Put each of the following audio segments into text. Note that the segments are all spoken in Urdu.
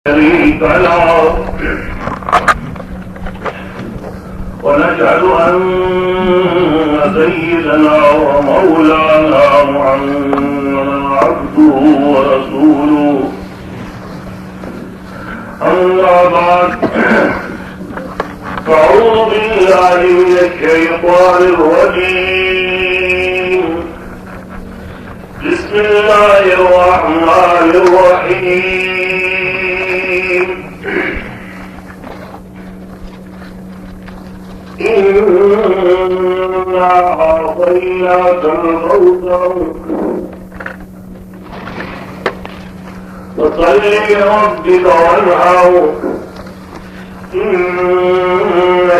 شريك له ونشهد أن سيدنا ومولانا محمدا عبده ورسوله. أما بعد فأعوذ بالله من الشيطان الرجيم. بسم الله الرحمن الرحيم. إنا أعطيناك الكوثر فصل لربك وانحر إن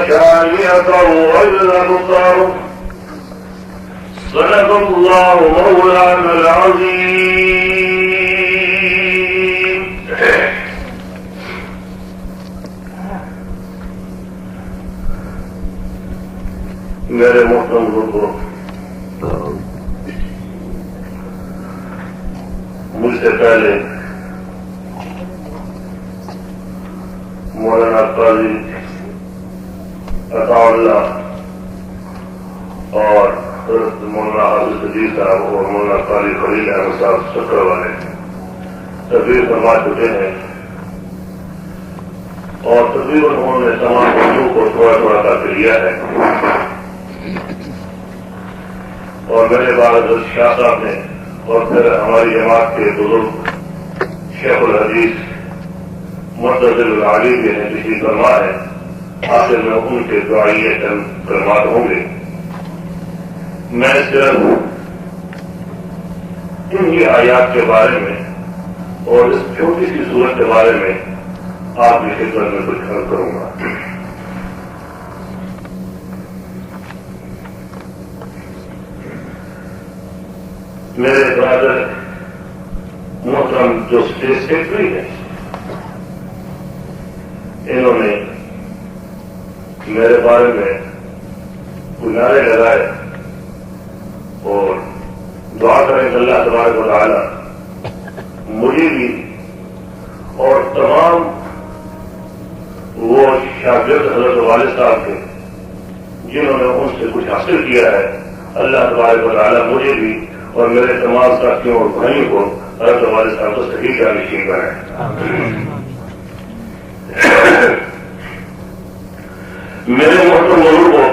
شانئك هو الأبتر. صدق الله مولانا العظيم. میرے محترم بزرگوں، مجھ سے پہلے مولانا قاضی عطا اللہ اور حضرت مولانا حافظ صدیق صاحب اور مولانا قاضی خلیل احمد صاحب چکر والے تقریر فرما چکے ہیں، اور تقریباً انہوں نے تمام موضوع کو تھوڑا تھوڑا کر لیا ہے. اور میرے بعد شاہ صاحب نے اور پھر ہماری جماعت کے بزرگ شیخ الحدیث مرتضی العلی کے نے تشریف فرما ہے. آخر میں ان کے دعائیے چند کلمات ہوں گے. میں صرف انہی آیات کے بارے میں اور اس چھوٹی سی صورت کے بارے میں آپ کی خدمت میں کچھ عرض کروں گا. میرے برادر محترم جو اسٹیٹ سیکرٹری ہیں، انہوں نے میرے بارے میں نعرے لگائے اور دعا کریں کہ اللہ تبارک و تعالی مجھے بھی اور تمام وہ شاگرد حضرت والد صاحب کے جنہوں نے ان سے کچھ حاصل کیا ہے، اللہ تبارک و تعالی مجھے بھی اور میرے تمام ساتھیوں اور بھائیوں کو حضرت والد صاحب کو صحیح کا نشین بنائے. میرے محترم بزرگوں،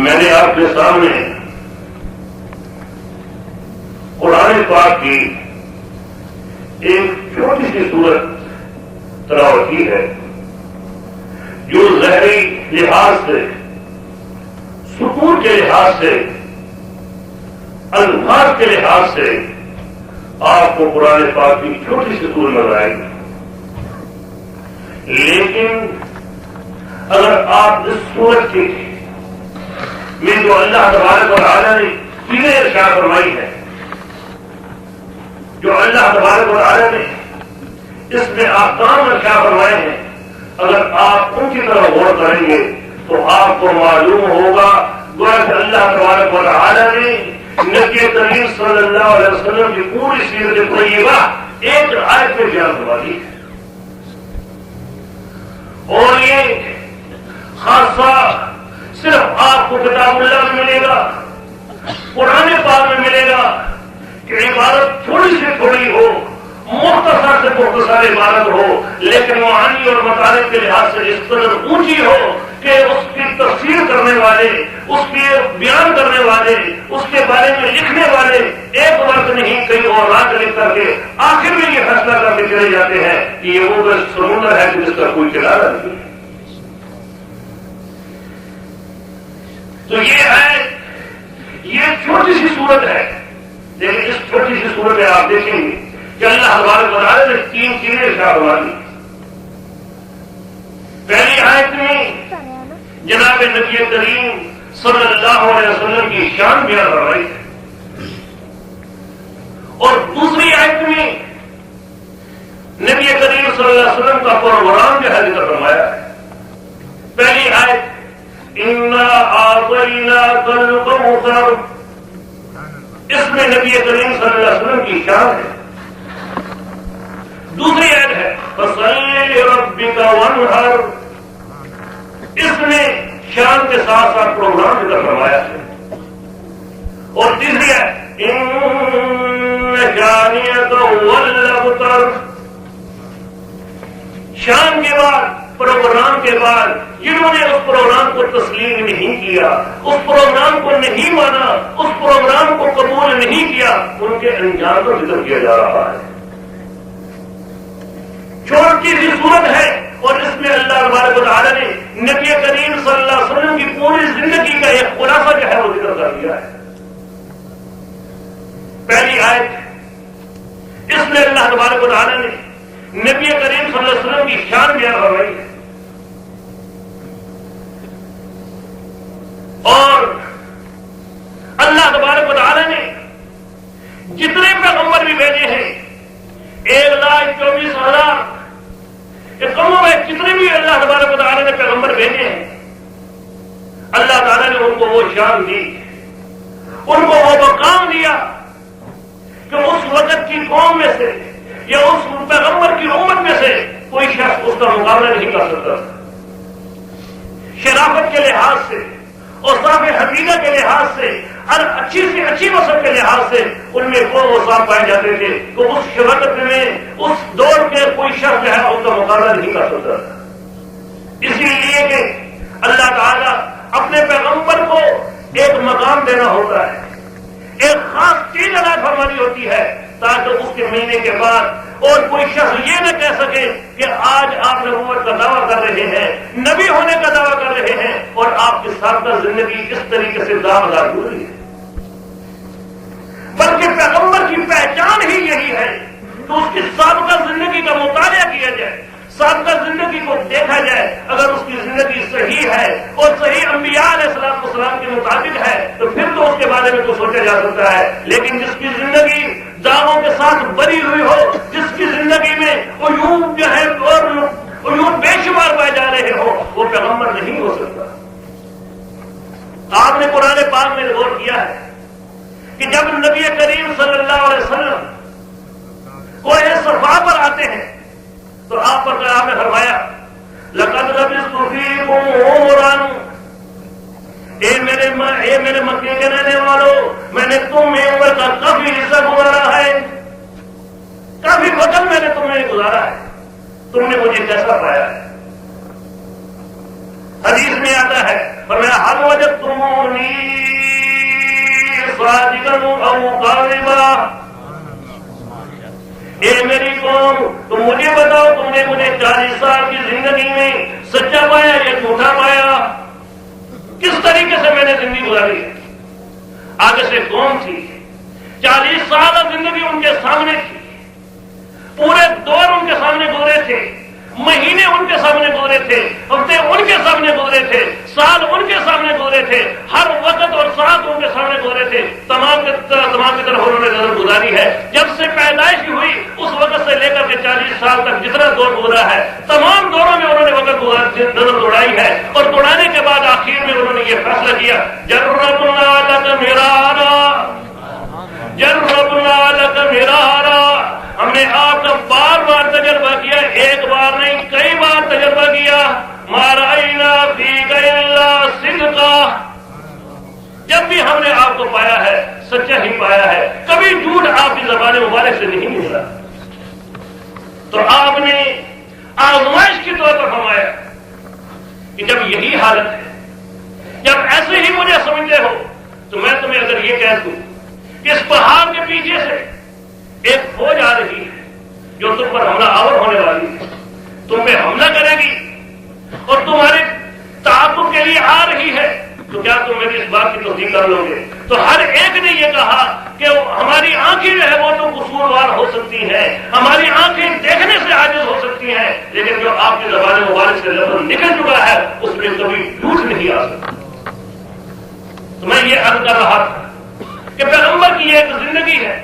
میں نے آپ کے سامنے قرآن پاک کی ایک چھوٹی سی صورت تلاوت کی ہے جو ظاہری لحاظ سے، سکون کے لحاظ سے، الفاظ کے لحاظ سے آپ کو قرآن پاک کی چھوٹی سی صورت نظر آئے گی. لیکن اگر آپ اس صورت کی میں جو اللہ تبارک و تعالی نے چیزیں ارشاد فرمائی ہے، جو اللہ تبارک و تعالی نے اس میں احکام ارشاد فرمائے ہیں، اگر آپ ان کی طرف غور کریں گے تو آپ کو معلوم ہوگا گویا کہ اللہ تبارک و تعالی نے نبی کریم صلی اللہ علیہ وسلم کی پوری سیرت طیبہ ایک آیت میں بیان کروا دی ہے. اور یہ خاصہ صرف آپ کو کتاب اللہ میں ملے گا، قرآن پاک میں ملے گا کہ عبادت تھوڑی سے تھوڑی ہو، مختصر سے مختصر عبادت ہو، لیکن معانی اور مطالب کے لحاظ سے اس قدر اونچی ہو کہ اس کی تفسیر کرنے والے، اس کے بیان کرنے والے، اس کے بارے میں لکھنے والے ایک وقت نہیں کئی اور رات لکھ کر کے آخر میں یہ فیصلہ کر کے چلے جاتے ہیں کہ یہ وہ سمندر ہے کہ جس کا کوئی کنارہ نہیں. تو یہ ہے، یہ چھوٹی سی صورت ہے، لیکن اس چھوٹی سی صورت میں آپ دیکھیں گے کہ اللہ تبارک و تعالی نے 3 چیزیں ارشاد فرما دی. پہلی آیت میں جناب نبی کریم صلی اللہ علیہ وسلم کی شان بیان کر رہی ہے، اور دوسری آیت میں نبی کریم صلی اللہ علیہ وسلم کا پروگرام جو ہے ذکر فرمایا ہے. پہلی آیت اِنَّا أَعْطَيْنَاكَ الْكَوْثَرَ، اس میں نبی کریم صلی اللہ علیہ وسلم کی شان ہے. ربک وانحر، اس نے شان کے ساتھ ساتھ پروگرام ذکر فرمایا ہے. اور تیسری ہے ان شانیک هو الابتر. شان کے بعد پروگرام کے بعد جنہوں نے اس پروگرام کو تسلیم نہیں کیا، اس پروگرام کو نہیں مانا، اس پروگرام کو قبول نہیں کیا، ان کے انجام کو ذکر کیا جا رہا ہے. چھوٹی سی صورت ہے اور اس میں اللہ تبارک و تعالیٰ نے نبی کریم صلی اللہ علیہ وسلم کی پوری زندگی کا ایک خلاصہ جو ہے وہ ذکر کر دیا ہے. پہلی آیت اس میں اللہ تبارک و تعالیٰ نے نبی کریم صلی اللہ علیہ وسلم کی شان بیان فرمائی ہے اور اللہ تبارک و تعالیٰ نے جتنے پیغمبر بھی بھیجے ہیں 1,24,000 قوموں میں جتنے بھی اللہ تبارک و تعالیٰ نے پیغمبر بھیجے ہیں، اللہ تعالیٰ نے ان کو وہ شان دی، ان کو وہ مقام دیا کہ اس وقت کی قوم میں سے یا اس پیغمبر کی امت میں سے کوئی شخص اس کا مقابلہ نہیں کر سکتا. شرافت کے لحاظ سے اور صاف حقیقت کے لحاظ سے اور اچھی سے اچھی نسل کے لحاظ سے ان میں وہ صاف پائے جاتے تھے کہ اس وقت میں اس دور کے کوئی شخص جو ہے اس کا مقابلہ نہیں کر سکتا. اسی لیے کہ اللہ تعالیٰ اپنے پیغمبر کو ایک مقام دینا ہوتا ہے، ایک خاص چیز عطا فرمانی ہوتی ہے تاکہ اس کے ملنے کے بعد اور کوئی شخص یہ نہ کہہ سکے کہ آج آپ نبوت کا دعویٰ کر رہے ہیں، نبی ہونے کا دعویٰ کر رہے ہیں اور آپ کی سابقہ زندگی اس طریقے سے داغدار ہو رہی ہے. بلکہ پیغمبر کی پہچان ہی یہی ہے کہ اس کی سابقہ زندگی کا مطالعہ کیا جائے، سابقہ زندگی کو دیکھا جائے. اگر اس کی زندگی صحیح ہے اور صحیح انبیاء علیہ السلام کے مطابق ہے تو پھر تو اس کے بارے میں کچھ سوچا جا سکتا ہے. لیکن جس کی زندگی دعووں کے ساتھ بری ہوئی ہو، جس کی زندگی میں عیوب جو ہے اور عیوب بے شمار پائے جا رہے ہو، وہ پیغمبر نہیں ہو سکتا. آپ نے قرآن پاک میں غور کیا ہے کہ جب نبی کریم صلی اللہ علیہ وسلم کوہ صفا پر آتے ہیں تو آپ پر آپ نے فرمایا لقد لبثت فیکم عمرا، اے میرے مکے کے رہنے والوں، میں نے تم میں عمر کا کافی حصہ گزارا ہے، کافی وقت میں نے تمہیں گزارا ہے، تم نے مجھے کیسا پایا ہے؟ حدیث میں آتا ہے فرمایا حل وجدتمونی صادقا او کاذبا. اے میری قوم، تم مجھے بتاؤ تم نے مجھے 40 سال کی زندگی میں سچا پایا یا جھوٹا پایا؟ کس طریقے سے میں نے زندگی گزاری؟ آگے سے قوم تھی، 40 سال زندگی ان کے سامنے تھی، پورے دور ان کے سامنے گزرے تھے، مہینے ان کے سامنے گزرے تھے، ہفتے ان کے سامنے گزرے تھے، سال ان کے سامنے گزرے تھے، ہر وقت اور ساتھ ان کے سامنے گزرے تھے. تمام کی طرف انہوں نے نظر گزاری ہے. جب سے پیدائش ہوئی اس وقت سے لے کر کے 40 سال تک جتنا دور گزرا ہے، تمام دوروں میں انہوں نے وقت نظر دوڑائی ہے. اور دوڑانے کے بعد آخر میں انہوں نے یہ فیصلہ کیا جربنا لک مرارا، جربنا لک مرارا، ہم نے آپ کا بار بار تجربہ کیا، ایک بار نہیں کئی بار تجربہ کیا. ما رأینا فیک الا صدقا، جب بھی ہم نے آپ کو پایا ہے سچا ہی پایا ہے، کبھی جھوٹ آپ کی زبان مبارک سے نہیں نکلا. تو آپ نے آزمائش کے طور پر فرمایا کہ جب یہی حالت ہے، جب ایسے ہی مجھے سمجھتے ہو تو میں تمہیں اگر یہ کہہ دوں کہ اس پہاڑ کے پیچھے سے ایک فوج آ رہی ہے جو تم پر حملہ آور ہونے والی ہے، تم پہ حملہ کرے گی اور تمہارے تعاقب کے لیے آ رہی ہے، تو کیا تم میری اس بات کی تصدیق کر لو گے؟ تو ہر ایک نے یہ کہا کہ ہماری آنکھیں جو ہے وہ تو قصوروار ہو سکتی ہیں، ہماری آنکھیں دیکھنے سے عاجز ہو سکتی ہیں، لیکن جو آپ کی زبان مبارک سے لفظ نکل چکا ہے اس میں کبھی جھوٹ نہیں آ سکتا. تو میں یہ عرض کر رہا تھا کہ پیغمبر کی ایک زندگی ہے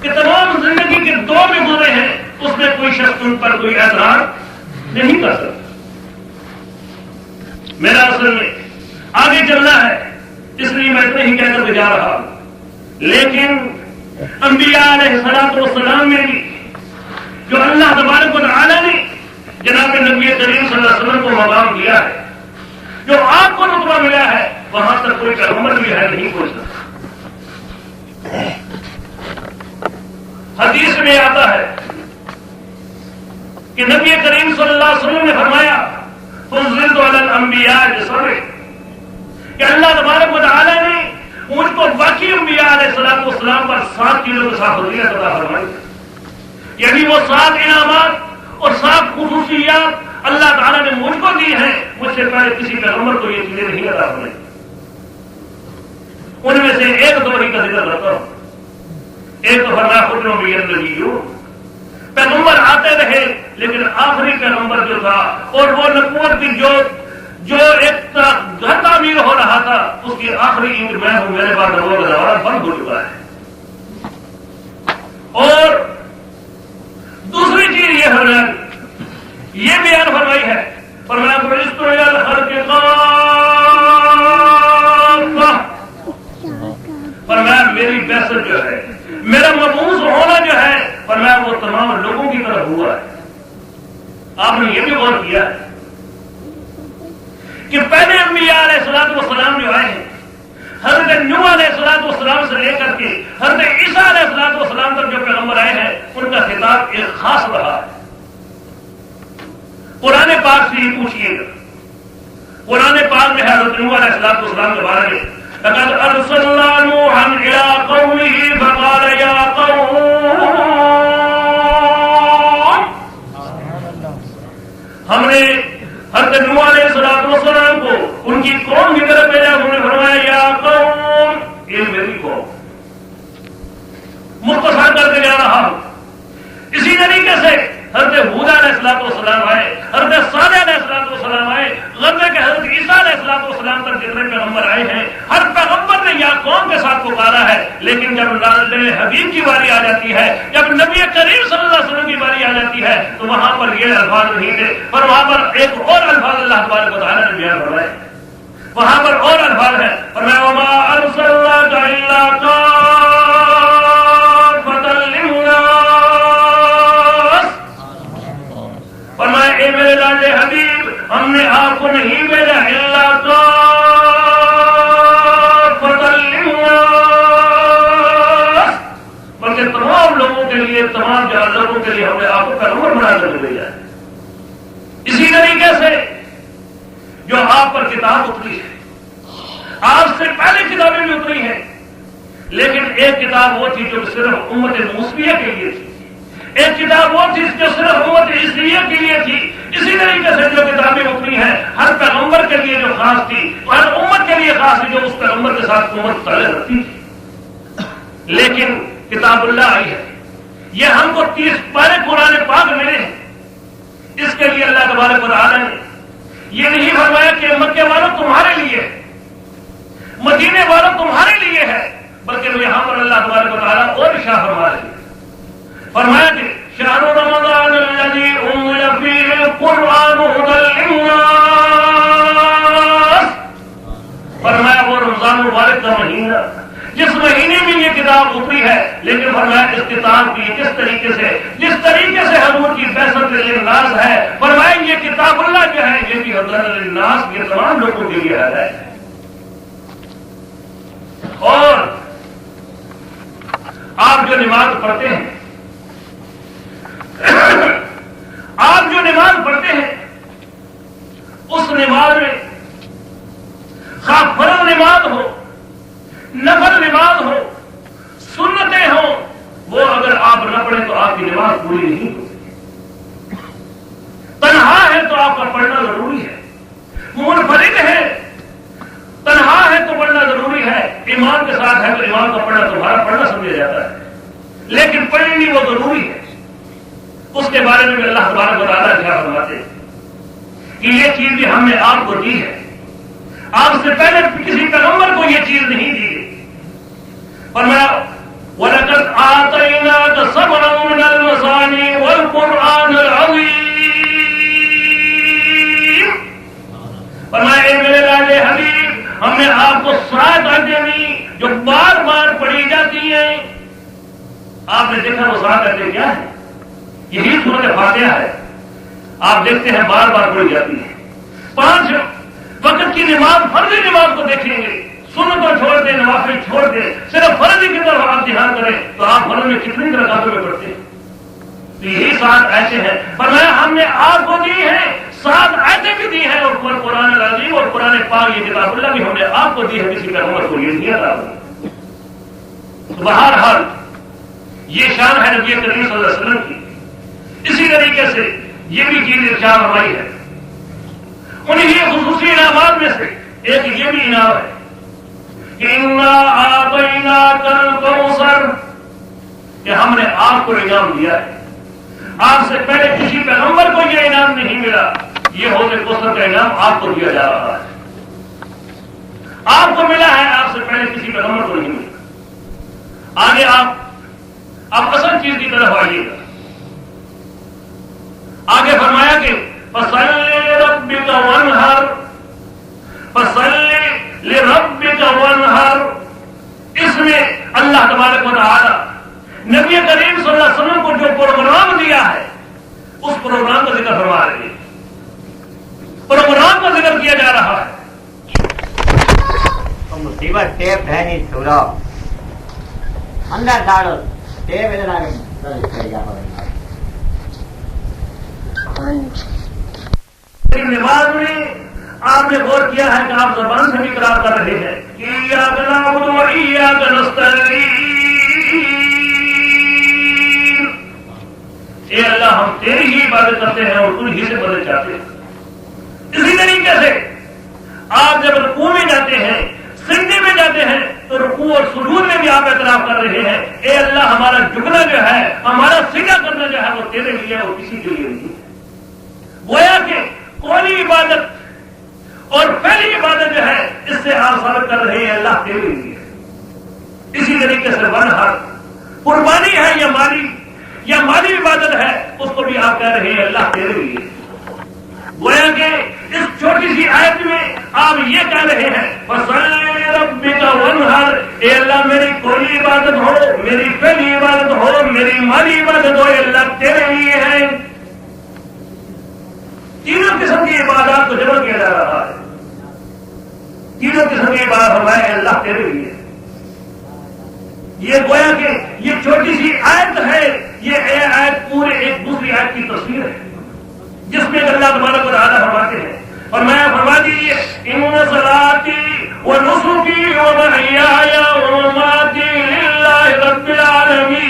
کہ تمام زندگی کے دور میں گزرے ہیں، اس میں کوئی شخص ان پر کوئی اعتراض نہیں کر سکتا. میرا اصل میں آگے چلنا ہے، اس لیے میں اتنے ہی کہہ کر جا رہا ہوں. لیکن انبیاء علیہ الصلوۃ والسلام میں بھی جو اللہ تبارک و تعالیٰ نے علیہ وسلم کو مقام دیا ہے، جو آپ کو رتبہ ملا ہے، وہاں تک کوئی پیغمبر بھی ہے نہیں پہنچ سکتا۔ حدیث میں آتا ہے کہ نبی کریم صلی اللہ علیہ وسلم نے فرمایا فضلت علی الانبیاء بصبر، کہ اللہ تبارک و تعالی نے مجھ کو باقی انبیاء علیہ السلام پر 7 چیزوں کے ساتھ فضیلت عطا فرمائی، یعنی وہ 7 انعامات اور 7 خصوصیات اللہ تعالیٰ نے مجھ کو دی ہیں، مجھ سے پہلے کسی پیغمبر کو یہ چیزیں نہیں عطا فرمائی۔ ان میں سے ایک دو ہی کا ذکر کرتا ہوں۔ ایک تو فرمایا خاتم النبیون، پیغمبر آتے رہے لیکن آخری پیغمبر جو تھا اور وہ نبوت کی جو ایک گھر تعمیر ہو رہا تھا، اس کی آخری اینٹ میں ہوں، میرے پاس نبوت کا دروازہ بند ہو چکا ہے۔ اور دوسری چیز یہ فرمایا، یہ بیان فرمائی ہے، فرمایا فرشتوں ہر کے فرمایا میری بعثت جو ہے، میرا مبعوث ہونا جو ہے، فرمایا وہ تمام لوگوں کی طرف ہوا ہے۔ آپ نے یہ بھی غور کیا ہے کہ پہلے انبیاء علیہ السلام جو آئے ہیں، حضرت نوح علیہ السلام سے لے کر کے حضرت عیسیٰ علیہ السلام تک جو پیغمبر آئے ہیں، ان کا خطاب ایک خاص رہا ہے۔ قرآن پاک سے ہی پوچھئے گا، قرآن پاک میں حضرت نوح علیہ السلام کے بارے میں لقد ارسلنا نوحا الى قومه فقال يا قوم، ہم نے حضرت نوح علیہ السلام کو ان کی قوم کی طرف بھیجا، انہوں نے فرمایا یا قوم، یہ میری قوم۔ مختصر کر کے جا رہا ہوں۔ اسی طریقے سے حضرت ہود علیہ السلام آئے، حضرت صالح علیہ السلام آئے، غربے کے حضرت عیسیٰ علیہ السلام تک جتنے پیغمبر آئے ہیں، ہر پیغمبر نے یا قوم کے ساتھ پکارا ہے، لیکن جب حبیب کی باری آ جاتی ہے، جب نبی کریم صلی اللہ علیہ وسلم کی باری آ جاتی ہے، تو وہاں پر یہ الفاظ نہیں تھے، پر وہاں پر ایک اور الفاظ اللہ تبارک و تعالیٰ نے بیان فرمائے، وہاں پر اور الفاظ ہیں، فرمایا وما ارسلناک الا فرمایا اے میرے لاڈلے حبیب، ہم نے آپ کو نہیں بھیجا الا کافۃ للناس، بلکہ تمام لوگوں کے لیے، تمام جہان لوگوں کے لیے ہم نے آپ کو پیغمبر بنا کر بھیجا ہے۔ اسی طریقے سے جو آپ پر کتاب اتری ہے، آپ سے پہلے کتابیں بھی اتری ہیں، لیکن ایک کتاب وہ تھی جو صرف امت موسویہ کے لیے تھی، ایک کتاب وہ تھی جو صرف امت عیسویہ کے لیے تھی۔ اسی طریقے سے جو کتابیں اتری ہیں ہر پیغمبر کے لیے جو خاص تھی، ہر امت کے لیے خاص تھی، جو اس پیغمبر کے ساتھ امت تعلق رکھتی تھی۔ لیکن کتاب اللہ آئی ہے، یہ ہم کو 30 پارے قرآن پاک ملے ہیں۔ اس کے لیے اللہ تبارک و تعالیٰ نے یہ نہیں فرمایا کہ مکے والوں تمہارے لیے، مدینے والوں تمہارے لیے ہے، بلکہ یہاں پر اللہ تبارک و تعالیٰ اور ارشاد فرما رہے ہیں، فرمایا کہ شہر رمضان الذی انزل فیہ القرآن ھدی للناس، فرمایا وہ رمضان مبارک کا مہینہ جس مہینے میں یہ کتاب اتری ہے، لیکن فرمایا اس کتاب کی جس طریقے سے حضور کی بعثت للناس ہے، فرمایا یہ کتاب اللہ جو ہے یہ بھی ہدی للناس، یہ تمام لوگوں کے لیے ہدایت ہے۔ اور آپ جو نماز پڑھتے ہیں، آپ جو نماز پڑھتے ہیں، اس نماز میں خواہ فرض نماز ہو، نفل نماز ہو، سنتیں ہوں، وہ اگر آپ نہ پڑھیں تو آپ کی نماز پوری نہیں ہوتی۔ تنہا ہے تو آپ کا پڑھنا ضروری ہے، منفرد ہے تنہا ہے تو پڑھنا ضروری ہے، امام کے ساتھ ہے تو امام کا پڑھنا تمہارا پڑھنا سمجھا جاتا ہے، لیکن پڑھنی وہ ضروری ہے۔ اس کے بارے میں اللہ تبارک و تعالیٰ کیا فرماتے ہیں کہ یہ چیز بھی ہم نے آپ کو دی ہے، آپ سے پہلے کسی پیغمبر کو یہ چیز نہیں دی گئی۔ فرمایا وَلَقَدْ آتَيْنَاكَ سَبْعًا مِنَ الْمَثَانِي وَالْقُرْآنَ الْعَظِيمَ، فرمایا اے میرے لاڈلے حبیب، ہم نے آپ کو 7 آیتیں دی جو بار بار پڑھی جاتی ہیں۔ آپ نے دیکھا وہ 7 آیتیں کیا ہیں؟ یہی سورۃ فاتحہ ہے، آپ دیکھتے ہیں بار بار پڑھی جاتی ہے۔ 5 وقت کی نماز فرضی نماز کو دیکھیں گے، سنت کو چھوڑ دیں، نوافل چھوڑ دیں، صرف فرض کی طرف آپ دھیان کریں تو آپ فرض میں کتنی رکعتوں میں پڑھتے ہیں؟ تو یہی 7 ایسے ہیں، فرمایا ہم نے آپ کو دی ہیں، 7 ایسے بھی دی ہیں، اور قرآن العظیم اور قرآن پاک یہ کتاب اللہ بھی ہم نے آپ کو دی ہے، کسی پیغمبر کو یہ دیا تھا۔ تو بہرحال یہ شان ہے نبی کریم صلی اللہ علیہ وسلم کی۔ اسی طریقے سے یہ بھی چیز ارشاد فرمائی ہے، انہیں خصوصی انعامات میں سے ایک یہ بھی انعام ہے کہ انا اعطیناک الکوثر، کہ ہم نے آپ کو انعام دیا ہے۔ آپ سے پہلے کسی پیغمبر کو یہ انعام نہیں ملا، یہ حوض کوثر کا انعام آپ کو دیا جا رہا ہے، آپ کو ملا ہے، آپ سے پہلے کسی پیغمبر کو نہیں ملا۔ آگے آپ اصل چیز کی طرف آئیے گا، آگے فرمایا کہ فَصَلِّ لِرَبِّكَ وَانْحَرْ، فَصَلِّ لِرَبِّكَ وَانْحَرْ، اس میں اللہ تبارک و تعالی نبی کریم صلی اللہ علیہ وسلم کو جو پروگرام دیا ہے اس پروگرام کا ذکر فرما رہے ہیں، پروگرام کا ذکر کیا جا رہا ہے۔ مصیبت ٹیپ ہے نہیں چھوڑا اندر ڈالو ٹیپ ادھر آگے نماز میں آپ نے غور کیا ہے کہ آپ زبان سے بھی اقرار کر رہے ہیں کہ ایاک نعبد و ایاک نستعین، اے اللہ ہم تیری ہی عبادت کرتے ہیں اور تجھ ہی سے مدد چاہتے ہیں۔ اسی طریقے سے آپ جب رکوع میں جاتے ہیں، سجدے میں جاتے ہیں، تو رکوع اور سجود میں بھی آپ اعتراف کر رہے ہیں اے اللہ ہمارا جھکنا جو ہے، ہمارا سجدہ کرنا جو ہے وہ تیرے لیے اور کسی کے لیے نہیں ہے۔ گویا کہ قولی عبادت اور پہلی عبادت جو ہے اس سے آپ ثابت کر رہے ہیں اللہ تیرے لیے۔ اسی طریقے سے ونحر قربانی ہے یا مالی عبادت ہے، اس کو بھی آپ کہہ رہے ہیں اللہ تیرے لیے۔ گویا کہ اس چھوٹی سی آیت میں آپ یہ کہہ رہے ہیں فَصَلِّ لِرَبِّكَ وَانْحَرْ، اے اللہ میری قولی عبادت ہو، میری پہلی عبادت ہو، میری مالی عبادت ہو، اے اللہ تیرے لیے ہے۔ تینوں قسم کی عبادات کو جمع کیا جا رہا ہے، تینوں قسم کی عبادت ہمارے اللہ تیرے لیے۔ یہ گویا کہ یہ چھوٹی سی آیت ہے، یہ آیت پورے ایک دوسری آیت کی تصویر ہے جس میں اللہ تبارک و تعالیٰ فرماتے ہیں، اور میں فرما دیجیے ان صلاتی و نسکی و محیای و مماتی للہ رب العالمین،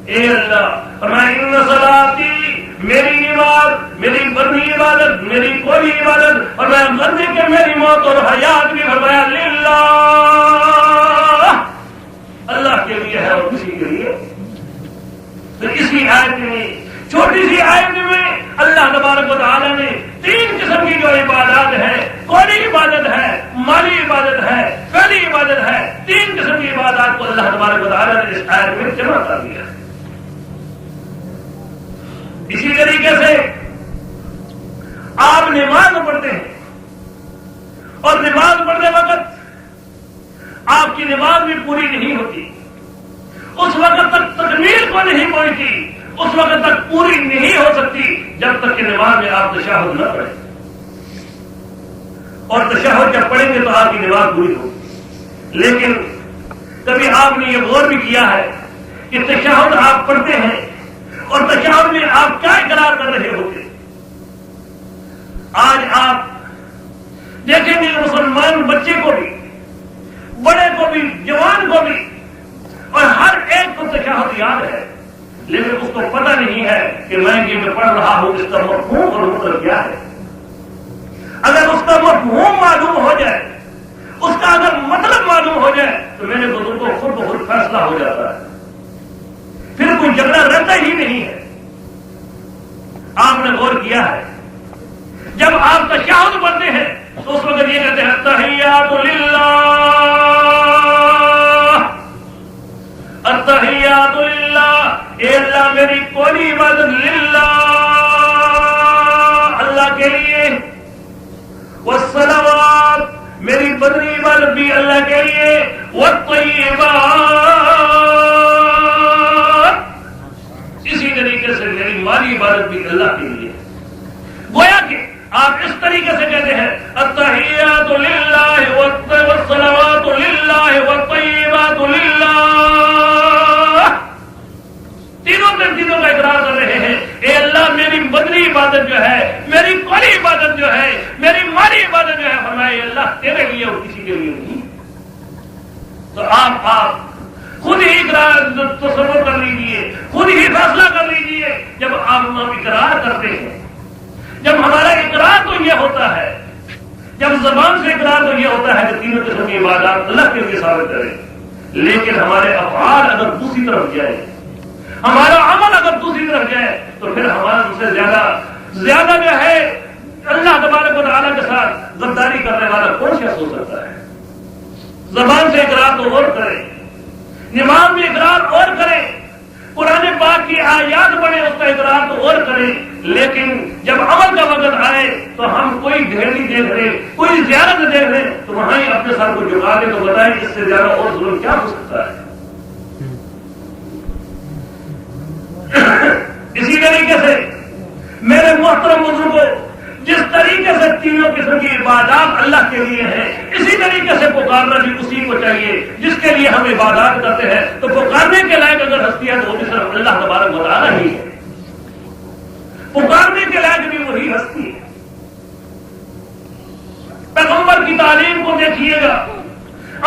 اے اللہ فرمایا ان صلاتی میری نماز، میری بدنی عبادت، میری قولی عبادت، اور میں مرنے کے میری موت اور حیات بھی فرمایا للہ، اللہ کے لیے ہے اور کسی کے لیے۔ تو اسی آیت میں، چھوٹی سی آیت میں اللہ تبارک و تعالیٰ نے 3 قسم کی جو عبادات ہے، قولی عبادت ہے، مالی عبادت ہے، فعلی عبادت ہے، 3 قسم کی عبادات کو اللہ تبارک و تعالیٰ نے اس آیت میں جمع کر دیا۔ اسی طریقے سے آپ نماز پڑھتے ہیں اور نماز پڑھنے وقت آپ کی نماز بھی پوری نہیں ہوتی، اس وقت تک تکمیل کو نہیں پہنچتی، اس وقت تک پوری نہیں ہو سکتی جب تک کہ نماز میں آپ تشہد نہ پڑھیں، اور تشہد جب پڑھیں گے تو آپ کی نماز پوری ہوگی۔ لیکن کبھی آپ نے یہ غور بھی کیا ہے کہ تشہد آپ پڑھتے ہیں اور تشہد میں آپ کیا اقرار کر رہے ہوتے؟ آج آپ دیکھیں گے مسلمان بچے کو بھی، بڑے کو بھی، جوان کو بھی، اور ہر ایک کو تشہد یاد ہے، لیکن اس کو پتہ نہیں ہے کہ میں یہ جو پڑھ رہا ہوں اس کا مفہوم اور مطلب کیا ہے۔ اگر اس کا مفہوم معلوم ہو جائے، اس کا اگر مطلب معلوم ہو جائے تو میرے بزرگوں کو خود بخود فیصلہ ہو جاتا ہے، پھر کوئی جھگڑا رہتا ہی نہیں ہے۔ آپ نے غور کیا ہے جب آپ تشہد پڑھتے ہیں تو اس وقت یہ کہتے ہیں التحیات للہ، التحیات للہ، اے اللہ میری قولی عبادت للہ، اللہ کے لیے، والصلوات میری بدنی عبادت بھی اللہ کے لیے، والطیبات اسی طریقے سے میری مالی عبادت بھی اللہ جو ہے، میری قولی عبادت جو ہے، میری مالی عبادت جو ہے، فرمایا اللہ تیرے لیے اور کسی کے لیے نہیں۔ تو آپ خود ہی اقرار تصور کر لیجیے، خود ہی فیصلہ کر لیجیے۔ جب آپ اقرار کرتے ہیں، جب ہمارا اقرار تو یہ ہوتا ہے، جب زبان سے اقرار تو یہ ہوتا ہے کہ تینوں قسم کی عبادات اللہ کے لیے ثابت کریں، لیکن ہمارے افعال اگر دوسری طرف جائے، ہمارا عمل اگر دوسری طرف جائے، تو پھر ہمارا سب سے زیادہ جو ہے اللہ تبارک و تعالیٰ کے ساتھ غداری کرنے والا کون شخص ہو سکتا ہے؟ زبان سے اقرار تو اور کریں، نماز میں اقرار اور کریں، قرآن پاک کی آیات پڑھیں، اس کا اقرار تو اور کریں، لیکن جب عمل کا وقت آئے تو ہم کوئی ڈھیری دیکھ رہے، کوئی زیارت دیکھ رہے تو وہاں ہی اپنے سر کو جھکا دیں تو بتائیں اس سے زیادہ اور ظلم کیا ہو سکتا ہے؟ اسی طریقے سے میرے محترم بزرگوں، جس طریقے سے تینوں قسم کی عبادات اللہ کے لیے ہیں، اسی طریقے سے پکارنا بھی اسی کو چاہیے جس کے لیے ہم عبادات کرتے ہیں۔ تو پکارنے کے لائق اگر ہستی ہے تو وہ بھی صرف اللہ تبارک و تعالیٰ ہی ہے، پکارنے کے لائق بھی وہی ہستی ہے۔ پیغمبر کی تعلیم کو دیکھیے گا،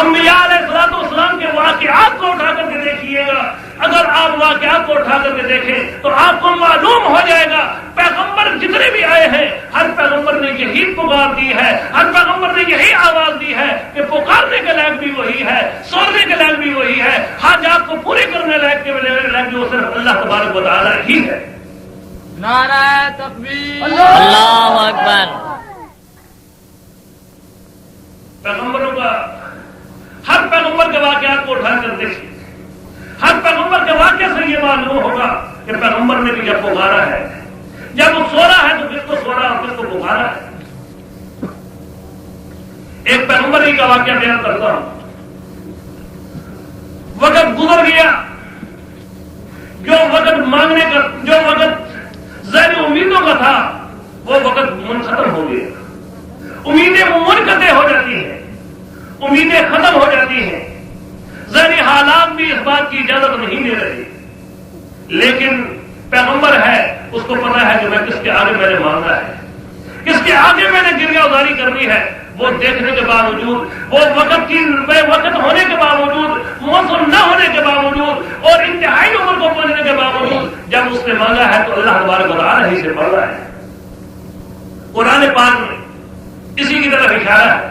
انبیاء علیہ الصلوۃ والسلام کے واقعات کو اٹھا کر کے دیکھیے گا۔ اگر آپ واقعات کو اٹھا کر کے دیکھیں تو آپ کو معلوم ہو جائے گا پیغمبر جتنے بھی آئے ہیں، ہر پیغمبر نے یہی پکار دی ہے، ہر پیغمبر نے یہی آواز دی ہے کہ پکارنے کے لائق بھی وہی ہے، سونے کے لائق بھی وہی ہے، حاجات کو پوری کرنے لائق کے لائق بھی وہ صرف اللہ تبارک و تعالیٰ ہی ہے۔ نعرہ تکبیر، اللہ اکبر۔ پیغمبروں کا ہر پیغمبر کے واقعات کو اٹھا کر دیکھیے، ہر پیغمبر کے واقعے سے یہ معلوم ہوگا کہ پیغمبر نے بھی جب پکارا ہے، جب وہ سو رہا ہے تو کس کو سو رہا اور کس کو پکارا ہے۔ ایک پیغمبر ہی کا واقعہ بیان کرتا ہوں۔ وقت گزر گیا، جو وقت مانگنے کا، جو وقت ذہنی امیدوں کا تھا، وہ وقت منختم ہو گیا، امیدیں منقطع ہو جاتی ہیں، امیدیں ختم ہو جاتی ہیں، ذہنی حالات بھی اس بات کی اجازت نہیں دے رہے، لیکن پیغمبر ہے، اس کو پتا ہے کہ میں کس کے آگے میں نے مانگنا ہے، کس کے آگے میں نے گریہ ازاری کرنی ہے۔ وہ دیکھنے کے باوجود، وہ وقت ہونے کے باوجود، موسم نہ ہونے کے باوجود اور انتہائی عمر کو پہنچنے کے باوجود جب اس نے مانگا ہے تو اللہ تبارک و تعالیٰ ہی سے پڑھ رہا ہے۔ قرآن پاک میں اسی کی طرف اشارہ ہے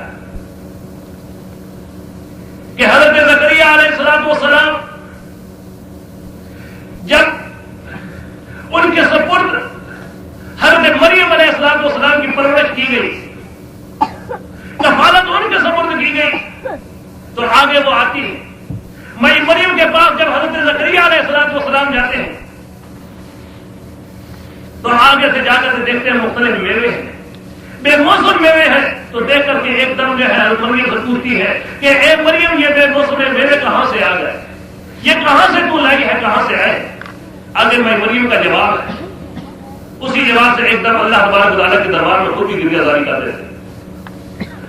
کہ حضرت زکریا علیہ الصلوۃ والسلام جب ان کے سپرد حضرت مریم علیہ الصلوۃ والسلام کی پرورش کی گئی، کفالت ان کے سپرد کی گئی، تو آگے وہ آتی ہے۔ مریم کے پاس جب حضرت زکریا علیہ الصلوۃ والسلام جاتے ہیں تو آگے سے جا کر دیکھتے ہیں مختلف میوے ہیں، بے موسم میوے ہیں، تو دیکھ کر کے ایک دم جو ہے مریم سے پوچھتی ہے کہ اے مریم، یہ بے موسم میوے کہاں سے آ گئے، یہ کہاں سے تو لائی ہے، کہاں سے آئے؟ آگے میں مریم کا جواب ہے، اسی جواب سے ایک دم اللہ تبارک و تعالیٰ کے دربار میں خود کی گریہ ازاری کر دیتے ہیں۔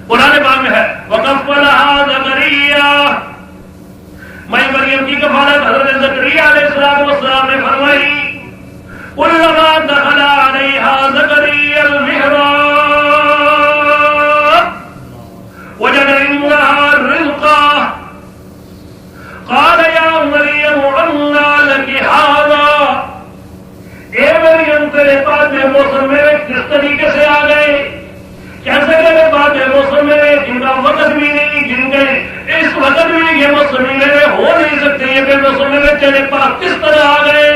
قرآن پاک میں ہے وَكَفَّلَهَا زَكَرِيَّا، میں مریم کی کفالت حضرت زکریا علیہ السلام والسلام نے فرمائی۔ كُلَّمَا دَخَلَ عَلَيْهَا زَكَرِيَّا الْمِحْرَابَ وَجَدَ عِندَهَا رِزْقًا قَالَ يَا مَرْيَمُ أَنَّىٰ لَكِ هَٰذَا، اے مریم تیرے پاس بے موسم میوے کس طریقے سے آ گئے؟ کیسے میرے پاس بے موسم میوے جن کا وقت بھی نہیں، جن کے اس وقت بھی یہ موسمی میوے ہو نہیں سکتے، یہ بے موسم میوے تیرے پاس کس طرح آ گئے؟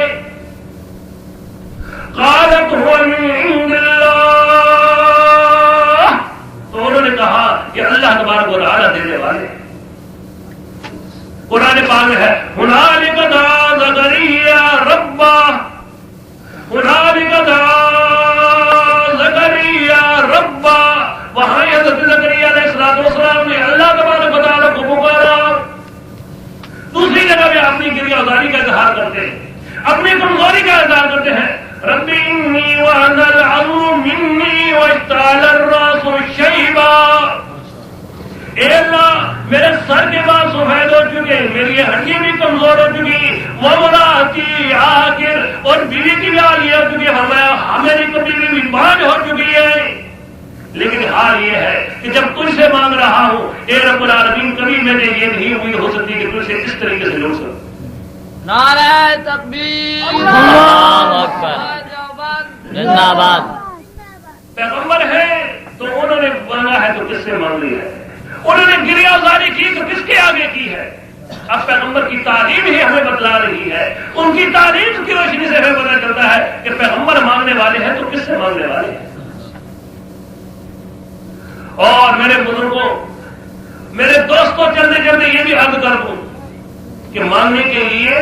قالت هو من عند اللہ، تو انہوں نے کہا کہ اللہ تبارک و تعالیٰ دینے والے۔ قرآن پاک میں ہے هنالک دعا زکریا ربہ، هنالک دعا زکریا ربہ، وہاں حضرت زکریا علیہ السلام نے اللہ تبارک و تعالیٰ کو پکارا۔ دوسری جگہ بھی اپنی گریہ ازاری کا اظہار کرتے ہیں، اپنی کمزوری کا اظہار کرتے ہیں۔ رب انی وہن العظم منی واشتعل الراس شیبا، اے اللہ میرے سر کے بال سفید ہو چکے، میری ہڈی بھی کمزور ہو چکی، وامرأتی عاقر، اور بیوی کی بھی حال یہ ہو چکی ہے، فرمایا ہماری کبھی بھی بانج ہو چکی ہے، لیکن حال یہ ہے کہ جب تجھ سے مانگ رہا ہوں اے رب العالمین، کبھی میں نے یہ نہیں امید ہو سکتی کہ تجھ سے اس طریقے سے جوڑ سکوں۔ نعرہ تکبیر، اللہ اکبر، زندہ آباد۔ پیغمبر ہے تو انہوں نے مانگا ہے تو کس سے مانگ لی ہے، انہوں نے گریہ زاری کی تو کس کے آگے کی ہے۔ اب پیغمبر کی تعلیم ہی ہمیں بتلا رہی ہے، ان کی تعلیم کی روشنی سے ہمیں پتہ چلتا ہے کہ پیغمبر مانگنے والے ہیں تو کس سے مانگنے والے ہیں۔ اور میرے بزرگوں، میرے دوستوں، چلتے چلتے یہ بھی عرض کر دوں کہ مانگنے کے لیے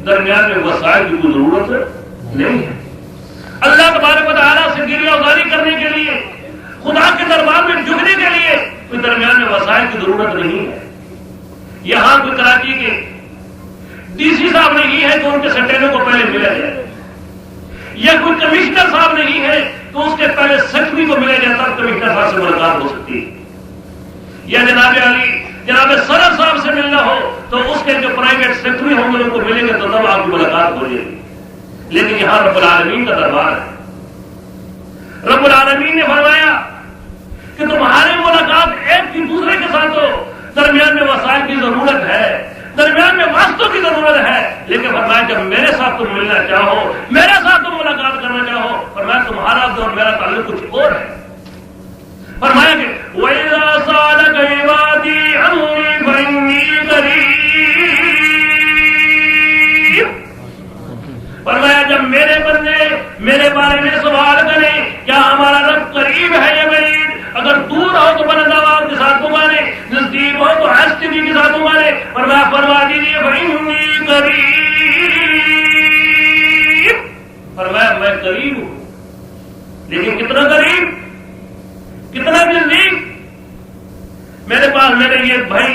درمیان میں وسائل کی کوئی ضرورت نہیں ہے۔ اللہ تبارک و تعالیٰ سے گریہ گزاری کرنے کے لیے، خدا کے دربار میں جھکنے کے لیے کوئی درمیان میں وسائل کی ضرورت نہیں ہے۔ یہاں کوئی کراچی کے ڈی سی صاحب نہیں ہے تو ان کے سٹینوں کو پہلے ملا جائے، یا کوئی کمشنر صاحب نہیں ہے تو اس کے پہلے سیکرٹری کو ملا جائے تب کمشنر صاحب سے ملاقات ہو سکتی ہے، یا جناب علی جناب صدر صاحب سے ملنا ہو تو اس کے جو پرائیویٹ سیکرٹری ہوں گے ان کو ملیں گے تو تب آپ کی ملاقات ہو جائے گی۔ لیکن یہاں رب العالمین کا دربار ہے، رب العالمین نے فرمایا کہ تمہاری ملاقات ایک کی دوسرے کے ساتھ ہو، درمیان میں وسائل کی ضرورت ہے، درمیان میں واسطوں کی ضرورت ہے، لیکن فرمایا جب میرے ساتھ تم ملنا چاہو، میرے ساتھ تم ملاقات کرنا چاہو، فرمایا تمہارا اور میرا تعلق کچھ اور ہے۔ فرمایا کہ وَإِذَا سَأَلَكَ عِبَادِي عَنِّي فَإِنِّي قَرِيبٌ، فرمایا جب میرے بندے میرے بارے میں سوال کریں کیا ہمارا رب قریب ہے یا بعید، اگر دور ہو تو بلند آواز کے ساتھ پکارے، نزدیک ہو تو آہستگی کے ساتھ پکارے، فرمایا فرما دیجیے فإنی قریب، فرمایا میں قریب ہوں، لیکن کتنا قریب، کتنا نزدیک۔ میرے پاس میرے یہ بھائی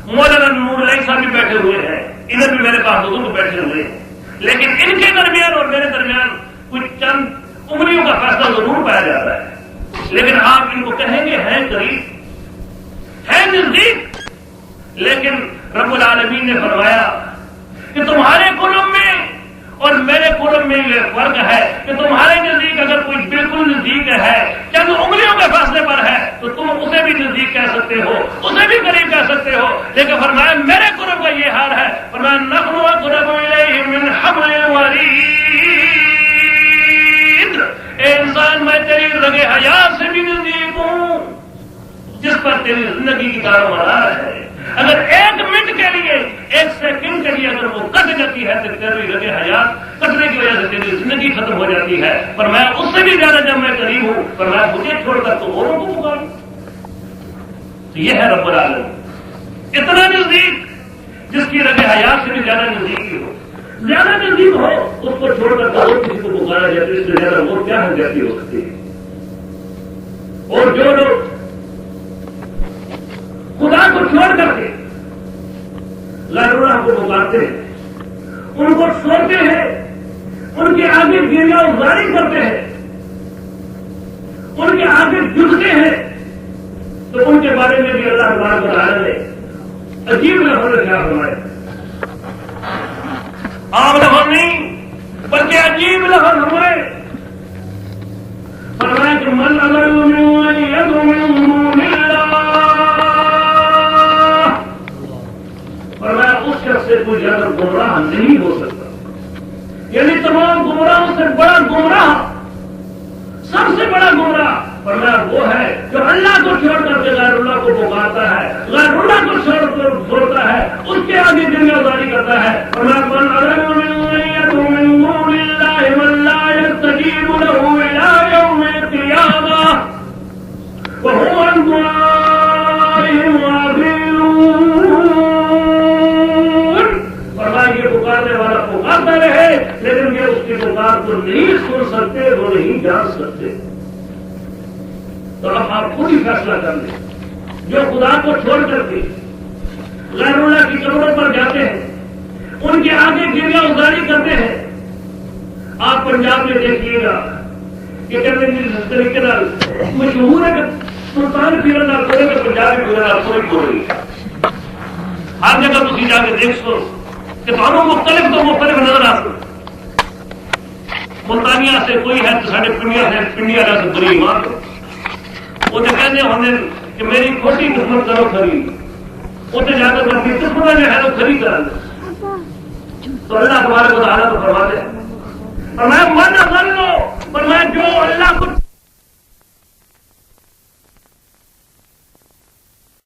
مولانا نور علیہ صاحب بھی بیٹھے ہوئے ہیں، ادھر بھی میرے پاس بزرگ بیٹھے ہوئے ہیں، لیکن ان کے درمیان اور میرے درمیان کچھ چند انگلیوں کا فاصلہ ضرور پایا جاتا ہے، لیکن آپ ان کو کہیں گے ہیں قریب، ہیں نزدیک۔ لیکن رب العالمین نے فرمایا کہ تمہارے قلوب میں اور میرے قلوب میں یہ فرق ہے کہ تمہارے نزدیک اگر کوئی بالکل نزدیک ہے، چند انگلیوں کے فاصلے پر ہے، تو تم اسے بھی نزدیک کہہ سکتے ہو، اسے بھی قریب کہہ سکتے ہو، لیکن فرمایا میرے قرب کا یہ حال ہے، فرمایا نحن اقرب الیہ من حبل الورید، اے انسان میں تیری رگ حیات سے بھی نزدیک ہوں، جس پر تیری زندگی کی دارومدار ہے۔ اگر ایک منٹ کے لیے، ایک سیکنڈ کے لیے اگر وہ کٹ جاتی ہے تو تیری رگ حیات کٹنے کی وجہ سے تیری زندگی ختم ہو جاتی ہے، پر میں اس سے بھی زیادہ جب میں قریب ہوں، پر میں مجھے چھوڑ کر تو اوروں کو پکاروں۔ تو یہ ہے رب العالمین، اتنا نزدیک جس کی رگ حیات سے بھی زیادہ نزدیکی ہو، زیادہ نزدیک ہو اس کو چھوڑ کر تو اور کسی کو پکارا جائے تو اس سے زیادہ وہ کیا ہم جاتی ہو سکتی ہے۔ اور جو لوگ خدا کو چھوڑ کر کے غیر اللہ کو پکارتے ہیں، ان کو چھوڑتے ہیں، ان کے آگے گریہ گزاری کرتے ہیں، ان کے آگے جھکتے ہیں، تو ان کے بارے میں بھی اللہ تبارک و تعالیٰ نے عجیب لفظ کیا فرمایا، عام لفظ نہیں بلکہ عجیب لفظ ہمارے فرمایا کہ من اضل ممن يدعو من دون اللہ، فرمایا اس شخص سے کوئی زیادہ گمراہ نہیں ہو سکتا، یعنی تمام گمراہوں سے بڑا گمراہ، سب سے بڑا گمراہ فرمایا وہ ہے جو اللہ کو چھوڑ کر کے غیر اللہ کو پکارتا ہے، غیر اللہ کو چھوڑتا ہے، اس کے آگے دنیا داری کرتا ہے۔ فرمایا من اضل ممن يدعو من دون اللہ من لا يستجيب له الى يوم القيامة وهم عن دعائهم غافلون، فرمایا یہ پکارنے والا پکارتا رہے لیکن یہ اس کی پکار کو نہیں سن سکتے، وہ نہیں جان سکتے۔ تو اب آپ خود ہی فیصلہ کر لیں، جو خدا کو چھوڑ کر کے غیر اللہ کی قبروں پر جاتے ہیں، ان کے آگے گریہ گزاری کرتے ہیں۔ آپ پنجاب میں دیکھیے گا کہ کہتے ہیں اس طریقے سے مشہور ہے کہ سلطان پیرن پورے میں پنجابی پیرن پورے بول رہی ہے، ہر جگہ تھی جا کے دیکھ سو کہ دونوں مختلف تو مختلف نظر آتے، ملتانیہ سے کوئی ہے تو سارے پنڈیا سے پنڈیا کا تو بری ماں وہ تو کہتے ہونے کہ میری کھوٹی دشمن کرو کھری وہ تو جا کر اپنی دشمن جو ہے وہ کھری کر تو اللہ تمہارے کو تعالیٰ تو فرما دے اور میں من کر لو پر میں جو اللہ کو